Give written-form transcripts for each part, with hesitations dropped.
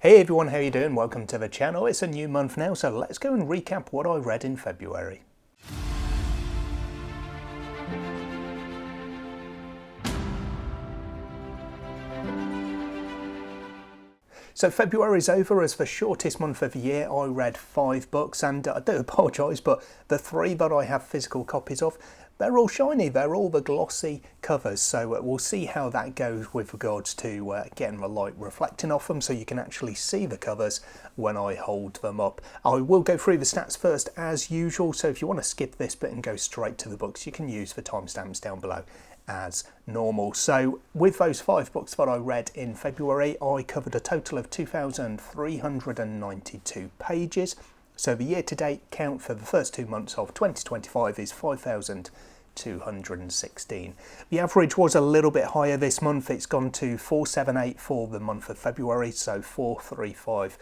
Hey everyone, how you doing? Welcome to the channel. It's a new month now, so let's go and recap what I read in February. So February's over as the shortest month of the year. I read 5 books, and I do apologise, but the 3 that I have physical copies of, they're all shiny, they're all the glossy covers, so we'll see how that goes with regards to getting the light reflecting off them so you can actually see the covers when I hold them up. I will go through the stats first as usual, so if you want to skip this bit and go straight to the books, you can use the timestamps down below as normal. So with those 5 books that I read in February, I covered a total of 2,392 pages. So the year-to-date count for the first 2 months of 2025 is 5,216. The average was a little bit higher this month. It's gone to 478 for the month of February, so 435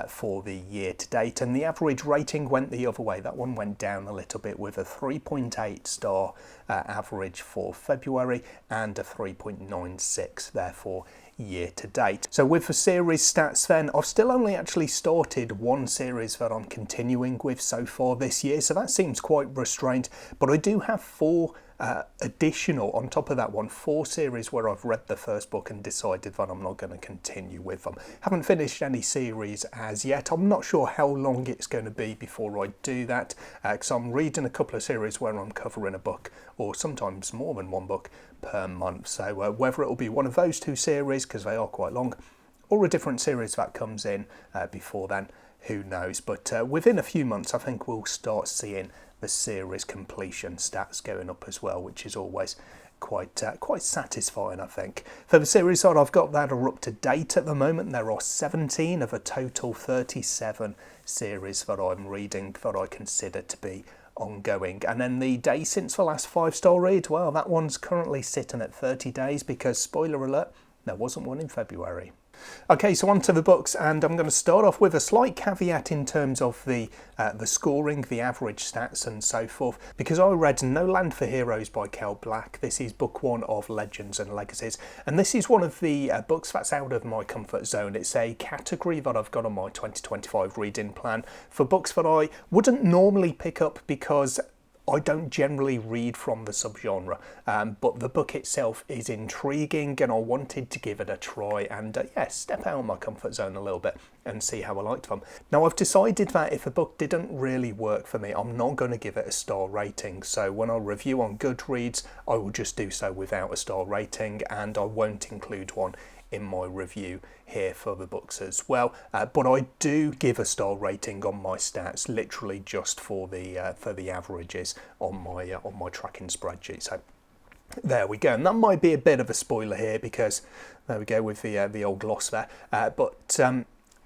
for the year to date, and the average rating went the other way. That one went down a little bit with a 3.8 star average for February and a 3.96 therefore year to date. So with the series stats then, I've still only actually started one series that I'm continuing with so far this year, so that seems quite restrained, but I do have 4 additional, on top of that one, 4 series where I've read the first book and decided that I'm not going to continue with them. Haven't finished any series as yet. I'm not sure how long it's going to be before I do that, because I'm reading a couple of series where I'm covering a book, or sometimes more than one book per month. So whether it'll be one of those 2 series, because they are quite long, or a different series that comes in before then, who knows. But within a few months I think we'll start seeing the series completion stats going up as well, which is always quite satisfying, I think. For the series side, I've got that are up to date at the moment. There are 17 of a total 37 series that I'm reading that I consider to be ongoing. And then the day since the last 5-star read, well, that one's currently sitting at 30 days because, spoiler alert, there wasn't one in February. Okay, so on to the books, and I'm going to start off with a slight caveat in terms of the scoring, the average stats and so forth, because I read No Land for Heroes by Cal Black. This is book 1 of Legends and Legacies, and this is one of the books that's out of my comfort zone. It's a category that I've got on my 2025 reading plan for books that I wouldn't normally pick up because I don't generally read from the subgenre, but the book itself is intriguing and I wanted to give it a try and step out of my comfort zone a little bit and see how I liked them. Now I've decided that if a book didn't really work for me, I'm not going to give it a star rating. So when I review on Goodreads, I will just do so without a star rating, and I won't include one in my review here for the books as well, but I do give a star rating on my stats, literally just for the averages on my tracking spreadsheet. So there we go, and that might be a bit of a spoiler here because there we go with the old gloss there, but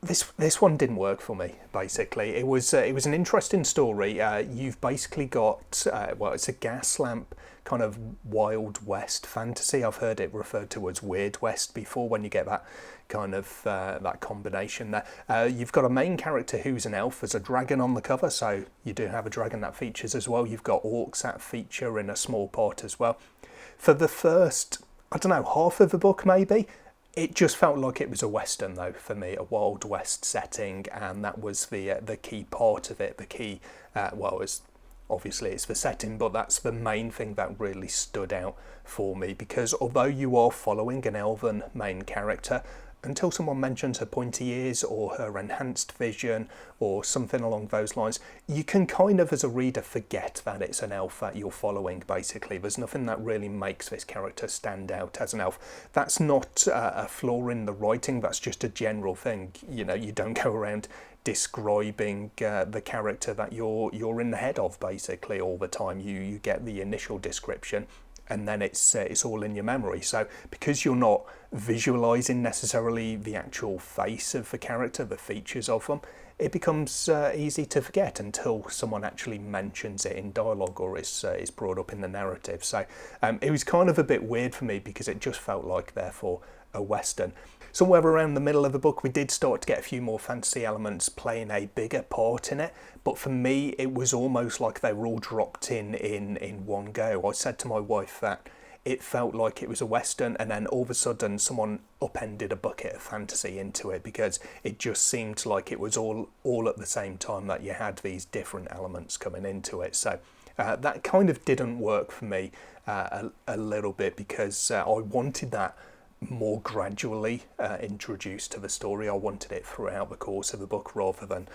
this one didn't work for me. Basically, it was an interesting story. You've basically got well, it's a gas lamp kind of Wild West fantasy. I've heard it referred to as Weird West before when you get that kind of that combination there. You've got a main character who's an elf. There's a dragon on the cover, so you do have a dragon that features as well. You've got orcs that feature in a small part as well. For the first, I don't know, half of the book maybe, it just felt like it was a Western though for me, a Wild West setting, and that was the key part of it. The key, obviously it's the setting, but that's the main thing that really stood out for me, because although you are following an elven main character, until someone mentions her pointy ears or her enhanced vision or something along those lines, you can kind of, as a reader, forget that it's an elf that you're following, basically. There's nothing that really makes this character stand out as an elf. That's not a flaw in the writing, that's just a general thing. You know, you don't go around describing the character that you're in the head of, basically, all the time. You get the initial description, and then it's all in your memory. So because you're not visualizing necessarily the actual face of the character, the features of them, it becomes easy to forget until someone actually mentions it in dialogue or is brought up in the narrative. So it was kind of a bit weird for me because it just felt like, therefore, a Western. Somewhere around the middle of the book, we did start to get a few more fantasy elements playing a bigger part in it, but for me, it was almost like they were all dropped in one go. I said to my wife that it felt like it was a Western, and then all of a sudden someone upended a bucket of fantasy into it, because it just seemed like it was all at the same time that you had these different elements coming into it. So that kind of didn't work for me a little bit, because I wanted that more gradually introduced to the story. I wanted it throughout the course of the book, rather than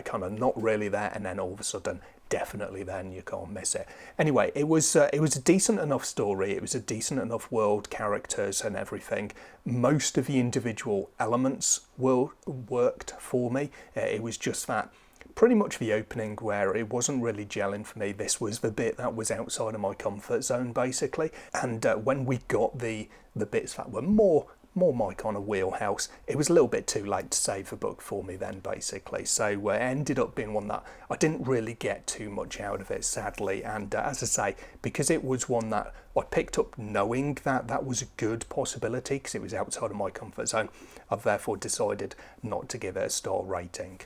kind of not really there and then all of a sudden definitely there and you can't miss it. Anyway, it was a decent enough story. It was a decent enough world, characters and everything. Most of the individual elements worked for me. It was just that pretty much the opening where it wasn't really gelling for me. This was the bit that was outside of my comfort zone, basically. And when we got the bits that were more my kind of wheelhouse, it was a little bit too late to save the book for me then, basically. So it ended up being one that I didn't really get too much out of it, sadly. And as I say, because it was one that I picked up knowing that that was a good possibility, because it was outside of my comfort zone, I've therefore decided not to give it a star rating.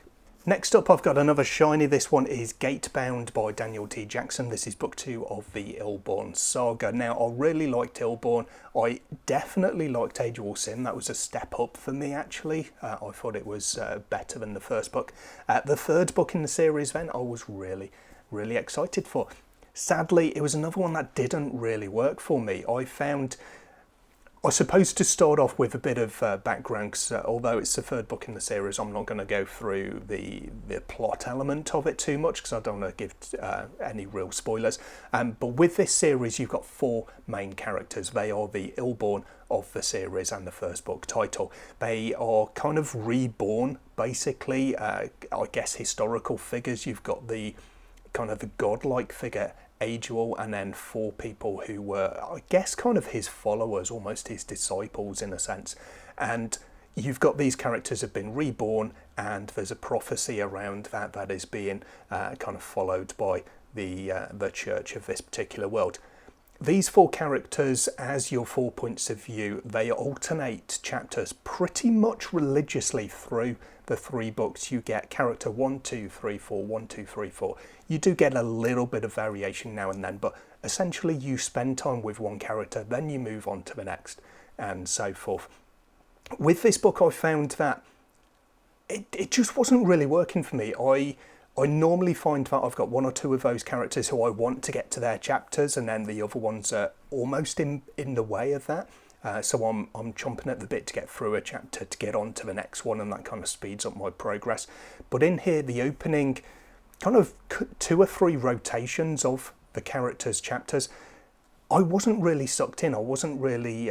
Next up, I've got another shiny. This one is Gatebound by Daniel T. Jackson. This is book 2 of the Illborn saga. Now, I really liked Illborn. I definitely liked Age of All Sin. That was a step up for me, actually. I thought it was better than the first book. The third book in the series, then, I was really excited for. Sadly, it was another one that didn't really work for me. I suppose to start off with a bit of background, because although it's the third book in the series, I'm not going to go through the plot element of it too much, because I don't want to give any real spoilers. But with this series, you've got 4 main characters. They are the Illborn of the series and the first book title. They are kind of reborn, basically. I guess historical figures. You've got the kind of the godlike figure, Ageul, and then 4 people who were, I guess, kind of his followers, almost his disciples in a sense. And you've got these characters have been reborn, and there's a prophecy around that is being kind of followed by the church of this particular world. These 4 characters, as your 4 points of view, they alternate chapters pretty much religiously through the 3 books. You get character 1, 2, 3, 4, 1, 2, 3, 4. You do get a little bit of variation now and then, but essentially you spend time with one character, then you move on to the next, and so forth. With this book, I found that it just wasn't really working for me. I normally find that I've got 1 or 2 of those characters who I want to get to their chapters, and then the other ones are almost in the way of that. So I'm chomping at the bit to get through a chapter to get on to the next one, and that kind of speeds up my progress. But in here, the opening kind of 2 or 3 rotations of the characters' chapters, I wasn't really sucked in. I wasn't really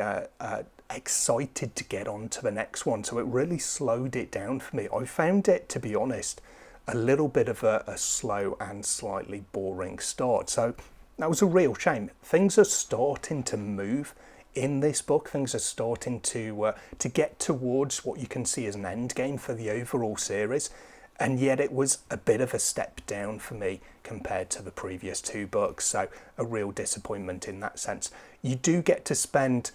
excited to get on to the next one. So it really slowed it down for me. I found it, to be honest, a little bit of a slow and slightly boring start. So that was a real shame. Things are starting to move in this book. Things are starting to get towards what you can see as an end game for the overall series. And yet it was a bit of a step down for me compared to the previous 2 books. So a real disappointment in that sense. You do get to spend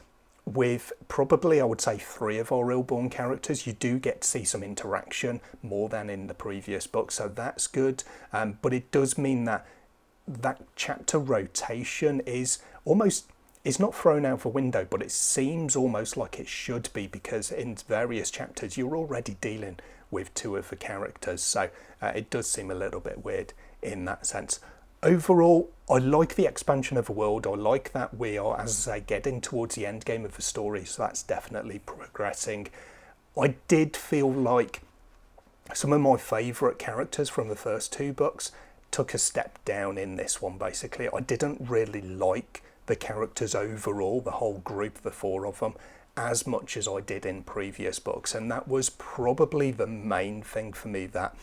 with probably, I would say, 3 of our Illborn characters. You do get to see some interaction more than in the previous book, so that's good. But it does mean that chapter rotation is not thrown out the window, but it seems almost like it should be, because in various chapters you're already dealing with 2 of the characters, so it does seem a little bit weird in that sense. Overall, I like the expansion of the world. I like that we are, as I say, getting towards the end game of the story, so that's definitely progressing. I did feel like some of my favourite characters from the first 2 books took a step down in this one, basically. I didn't really like the characters overall, the whole group, the 4 of them, as much as I did in previous books, and that was probably the main thing for me that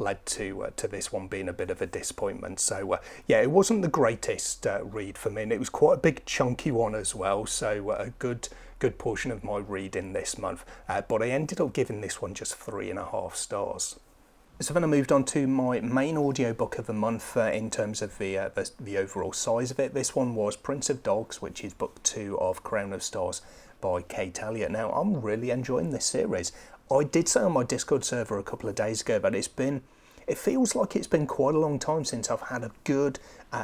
led to this one being a bit of a disappointment. So yeah, it wasn't the greatest read for me, and it was quite a big chunky one as well, so a good portion of my reading this month, but I ended up giving this one just 3.5 stars. So then I moved on to my main audiobook of the month in terms of the overall size of it. This one was Prince of Dogs, which is book 2 of Crown of Stars by Kate Elliott. Now, I'm really enjoying this series. I did say on my Discord server a couple of days ago that it's been it feels like it's been quite a long time since I've had a good,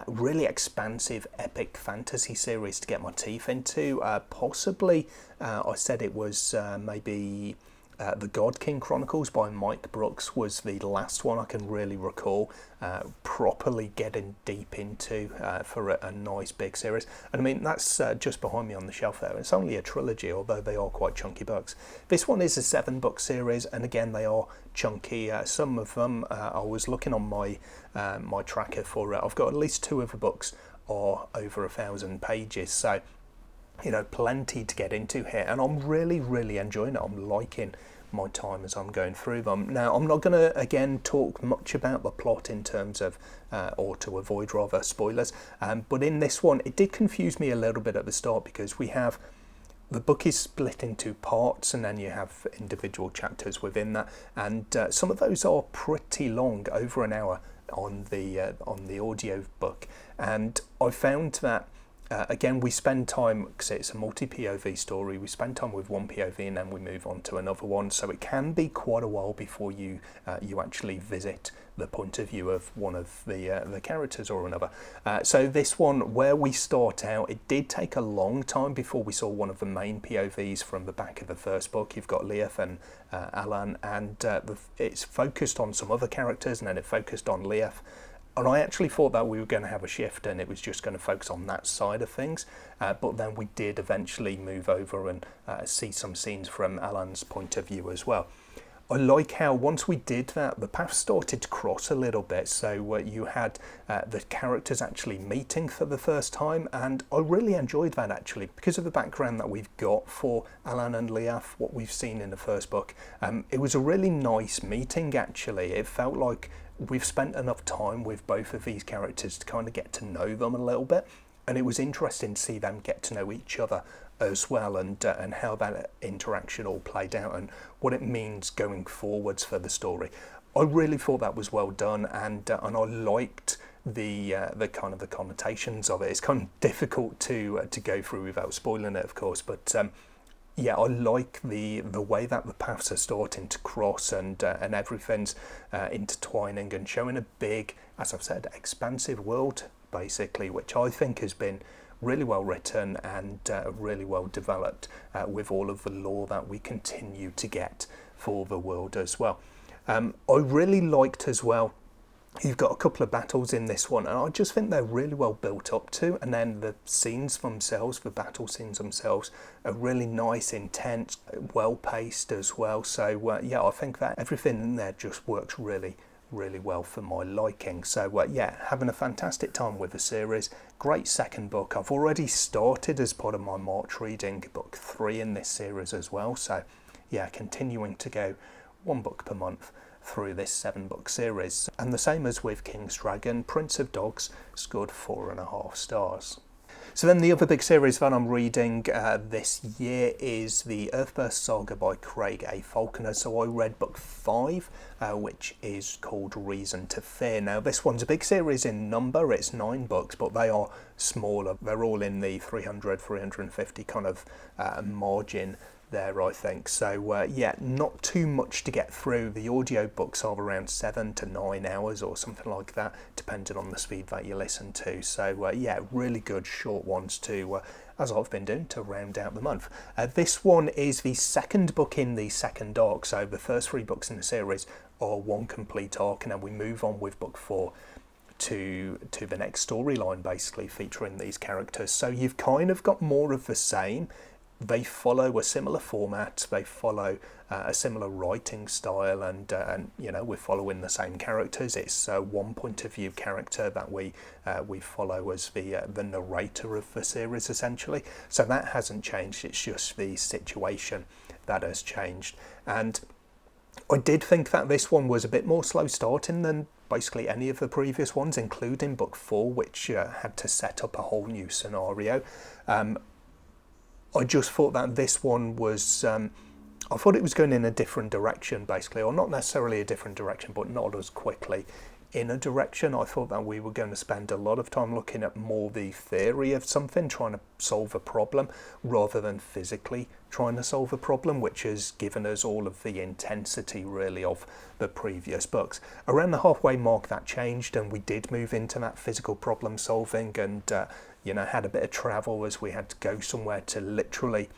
really expansive epic fantasy series to get my teeth into. Possibly, I said it was maybe The God King Chronicles by Mike Brooks was the last one I can really recall properly getting deep into for a nice big series. And I mean, that's just behind me on the shelf there. It's only a trilogy, although they are quite chunky books. This one is a 7-book series, and again, they are chunky. Some of them, I was looking on my my tracker for it. I've got at least 2 of the books are over 1,000 pages, so you know, plenty to get into here, and I'm really enjoying it. I'm liking my time as I'm going through them. Now, I'm not going to again talk much about the plot in terms of or to avoid rather spoilers, but in this one it did confuse me a little bit at the start, because we have the book is split into parts, and then you have individual chapters within that, and some of those are pretty long, over an hour on the audio book, and I found that again, we spend time, because it's a multi-POV story, we spend time with one POV and then we move on to another one, so it can be quite a while before you you actually visit the point of view of one of the characters or another. So this one, where we start out, it did take a long time before we saw one of the main POVs from the back of the first book. You've got Leaf and Alan, and it's focused on some other characters, and then it focused on Leaf. And I actually thought that we were going to have a shift and it was just going to focus on that side of things. But then we did eventually move over and see some scenes from Alan's point of view as well. I like how once we did that, the paths started to cross a little bit. So you had the characters actually meeting for the first time. And I really enjoyed that, actually, because of the background that we've got for Alan and Leaf, what we've seen in the first book. It was a really nice meeting, actually. It felt like we've spent enough time with both of these characters to kind of get to know them a little bit, and it was interesting to see them get to know each other as well, and how that interaction all played out and what it means going forwards for the story. I really thought that was well done, and I liked the kind of the connotations of it. It's kind of difficult to go through without spoiling it, of course, but yeah, I like the way that the paths are starting to cross, and everything's intertwining and showing a big, as I've said, expansive world, basically, which I think has been really well written and really well developed with all of the lore that we continue to get for the world as well. I really liked as well, you've got a couple of battles in this one, and I just think they're really well built up to, and then the scenes themselves, the battle scenes themselves, are really nice, intense, well paced as well. So yeah, I think that everything in there just works really well for my liking. So yeah, having a fantastic time with the series. Great second book. I've already started as part of my March reading book 3 in this series as well. So yeah, continuing to go 1 book per month through this 7-book series. And the same as with King's Dragon, Prince of Dogs scored 4.5 stars. So then the other big series that I'm reading this year is the Earthburst Saga by Craig A. Falconer. So I read book 5, which is called Reason to Fear. Now this one's a big series in number, it's 9 books, but they are smaller. They're all in the 300, 350 kind of margin there, I think. So yeah, not too much to get through. The audio books are around 7 to 9 hours or something like that, depending on the speed that you listen to. So yeah, really good short ones to as I've been doing, to round out the month. This one is the second book in the second arc. So the first 3 books in the series are one complete arc, and then we move on with book 4 to the next storyline, basically featuring these characters. So you've kind of got more of the same. They follow a similar format, they follow a similar writing style, and you know, we're following the same characters. It's one point of view character that we follow as the narrator of the series, essentially. So that hasn't changed, it's just the situation that has changed. And I did think that this one was a bit more slow starting than basically any of the previous ones, including book 4, which had to set up a whole new scenario. I just thought that this one was, I thought it was going in a different direction, basically, or not necessarily a different direction, but not as quickly. in a direction. I thought that we were going to spend a lot of time looking at more the theory of something, trying to solve a problem, rather than physically trying to solve a problem, which has given us all of the intensity really of the previous books. Around the halfway mark that changed, and we did move into that physical problem solving, and had a bit of travel as we had to go somewhere to literally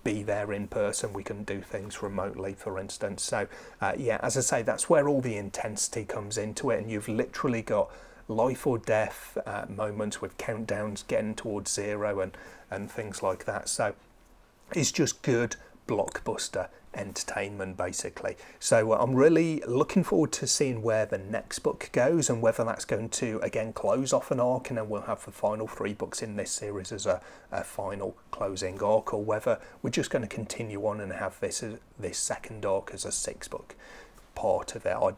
be there in person. We can do things remotely, for instance. So as I say, that's where all the intensity comes into it, and you've literally got life or death moments with countdowns getting towards zero and things like that. So it's just good blockbuster entertainment, basically. So I'm really looking forward to seeing where the next book goes, and whether that's going to again close off an arc and then we'll have the final 3 books in this series as a final closing arc, or whether we're just going to continue on and have this second arc as a 6-book part of it. I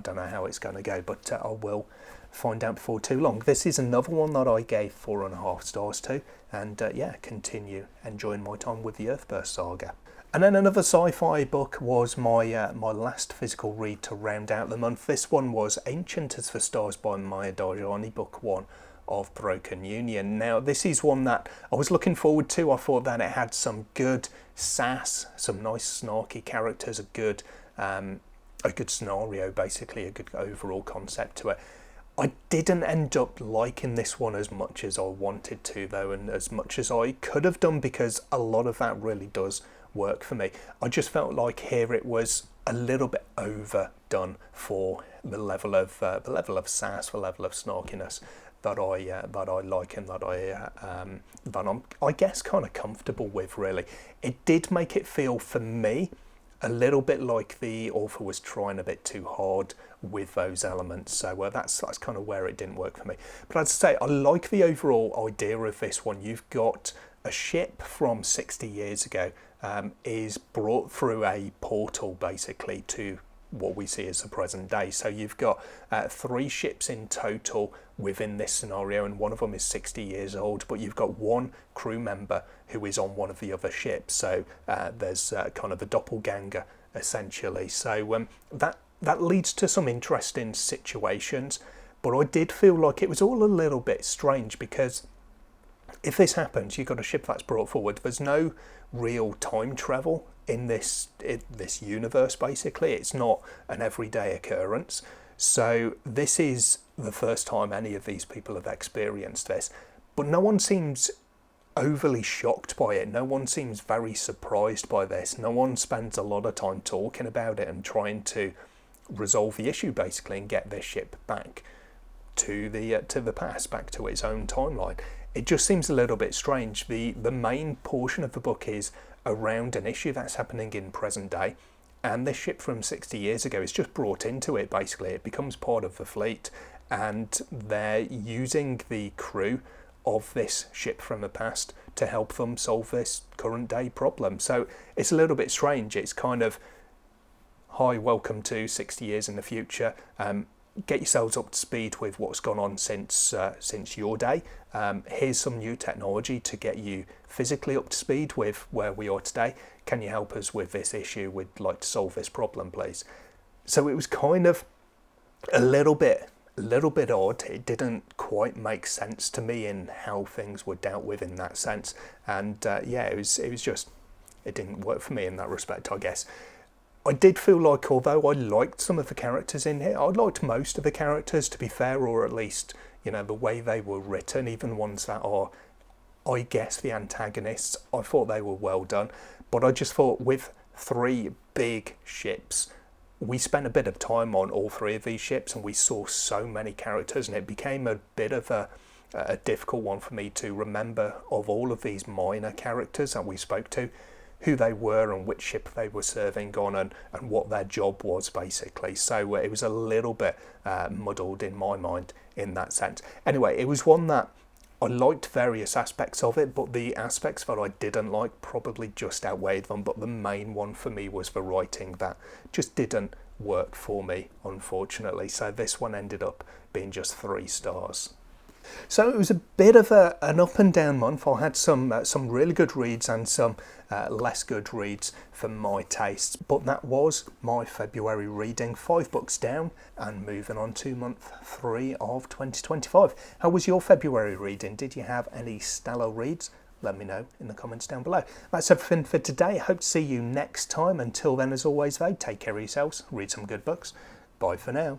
don't know how it's going to go, but I will find out before too long. This is another one that I gave 4.5 stars to, and continue enjoying my time with the Earthburst saga. And then another sci-fi book was my last physical read to round out the month. This one was Ancient as the Stars by Maya Darjani, book 1 of Broken Union. Now, this is one that I was looking forward to. I thought that it had some good sass, some nice snarky characters, a good scenario, basically, a good overall concept to it. I didn't end up liking this one as much as I wanted to, though, and as much as I could have done, because a lot of that really does work for me. I just felt like here it was a little bit overdone for the level of sass, the level of snarkiness that I like, and that I'm I guess kind of comfortable with. Really, it did make it feel for me a little bit like the author was trying a bit too hard with those elements. So that's kind of where it didn't work for me. But I'd say I like the overall idea of this one. You've got a ship from 60 years ago is brought through a portal basically to what we see as the present day. So you've got 3 ships in total within this scenario, and one of them is 60 years old, but you've got 1 crew member who is on one of the other ships. So there's kind of a doppelganger essentially. So that leads to some interesting situations, but I did feel like it was all a little bit strange, because if this happens, you've got a ship that's brought forward. There's no real time travel in this universe, basically. It's not an everyday occurrence. So this is the first time any of these people have experienced this. But no one seems overly shocked by it. No one seems very surprised by this. No one spends a lot of time talking about it and trying to resolve the issue, basically, and get this ship back to the past, back to its own timeline. It just seems a little bit strange. The main portion of the book is around an issue that's happening in present day, and this ship from 60 years ago is just brought into it, basically. It becomes part of the fleet, and they're using the crew of this ship from the past to help them solve this current day problem. So it's a little bit strange. It's kind of, hi, welcome to 60 years in the future. Get yourselves up to speed with what's gone on since your day. Here's some new technology to get you physically up to speed with where we are today. Can you help us with this issue? We'd like to solve this problem, please. So it was kind of a little bit odd. It didn't quite make sense to me in how things were dealt with in that sense. And it was just, it didn't work for me in that respect, I guess. I did feel like, although I liked some of the characters in here, I liked most of the characters, to be fair, or at least, the way they were written, even ones that are, I guess, the antagonists. I thought they were well done. But I just thought with 3 big ships, we spent a bit of time on all 3 of these ships, and we saw so many characters, and it became a bit of a difficult one for me to remember, of all of these minor characters that we spoke to, who they were and which ship they were serving on, and what their job was, basically. So it was a little bit muddled in my mind in that sense. Anyway, it was one that I liked various aspects of it, but the aspects that I didn't like probably just outweighed them. But the main one for me was the writing that just didn't work for me, unfortunately. So this one ended up being just 3 stars. So it was a bit of an up and down month. I had some really good reads and some less good reads for my tastes, but that was my February reading. 5 books down and moving on to month 3 of 2025. How was your February reading? Did you have any stellar reads? Let me know in the comments down below. That's everything for today. I hope to see you next time. Until then, as always though, take care of yourselves, read some good books. Bye for now.